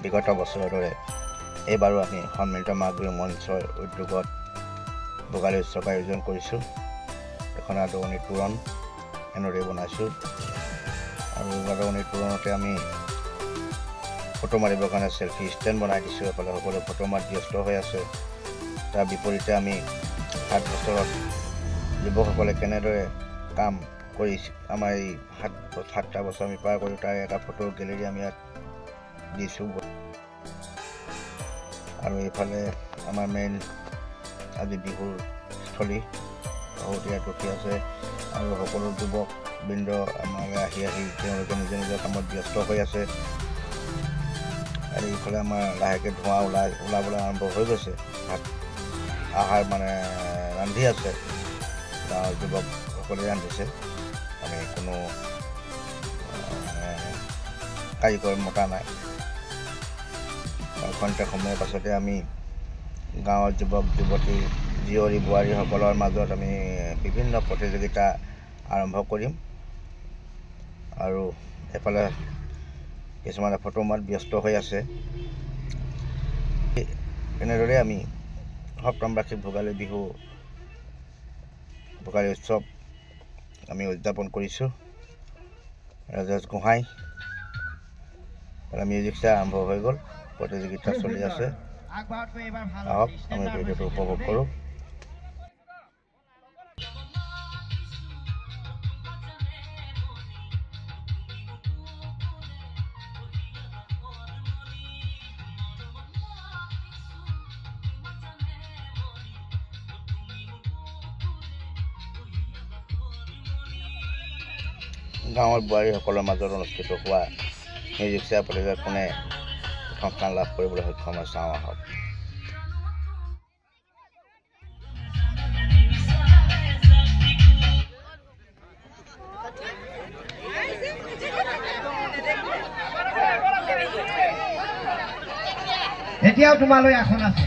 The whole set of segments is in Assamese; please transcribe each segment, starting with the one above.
বিগত বছৰৰ দৰে এইবাৰো আমি সন্মিলিত মাঘ বিহু মঞ্চৰ উদ্যোগত ভোগালী উৎসৱ আয়োজন কৰিছোঁ। এখন আদৰণি তোৰণ এনেদৰে বনাইছোঁ আৰু আদৰণি তোৰণতে আমি ফটো মাৰিবৰ কাৰণে চেলফি ষ্টেণ্ড বনাই দিছোঁ। এফালে সকলোৱে ফটো মাৰি ব্যস্ত হৈ আছে। তাৰ বিপৰীতে আমি 7 বছৰত যুৱকসকলে কেনেদৰে কাম কৰি আমাৰ এই 7টা বছৰ আমি পাৰ কৰি তাৰ এটা ফটো গেলেৰী আমি ইয়াত দিছোঁ। আৰু এইফালে আমাৰ মেইন আজি বিহুৰ স্থলী বহুত ইয়াত ৰখি আছে আৰু সকলো যুৱক বৃন্দ আমালৈ আহি তেওঁলোকে নিজৰ নিজৰ কামত ব্যস্ত হৈ আছে। আৰু এইফালে আমাৰ লাহেকৈ ধোঁৱা ওলাবলৈ আৰম্ভ হৈ গৈছে। ভাত আহাৰ মানে ৰান্ধি আছে, গাঁৱৰ যুৱকসকলে ৰান্ধিছে। আমি কোনো কাৰিকৰ মতা নাই। ঘণ্টা সময়ৰ পাছতে আমি গাঁৱৰ যুৱক যুৱতী জীয়ৰী বোৱাৰীসকলৰ মাজত আমি বিভিন্ন প্ৰতিযোগিতা আৰম্ভ কৰিম। আৰু এফালে কিছুমানে ফটো মাৰাত ব্যস্ত হৈ আছে। এনেদৰে আমি সপ্তমবাৰ্ষিক ভোগালী উৎসৱ আমি উদযাপন কৰিছোঁ। ৰাজেশ গোহাঁই মিউজিক চেয়াৰ আৰম্ভ হৈ গ'ল, প্ৰতিযোগিতা চলি আছে। আহক আমি ভিডিঅ'টো উপভোগ কৰোঁ। গাঁৱৰ বোৱাৰীসকলৰ মাজত অনুষ্ঠিত হোৱা মিউজিক চেয়াৰ প্ৰতিযোগিতাত কোনে প্ৰথম স্থান লাভ কৰিবলৈ সক্ষম হয় চাওঁ আহক। এতিয়াও তোমালৈ আসন আছে।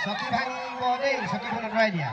চকী ভাঙিব দেই, চকীখন আঁতৰাই দিয়া।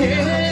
হে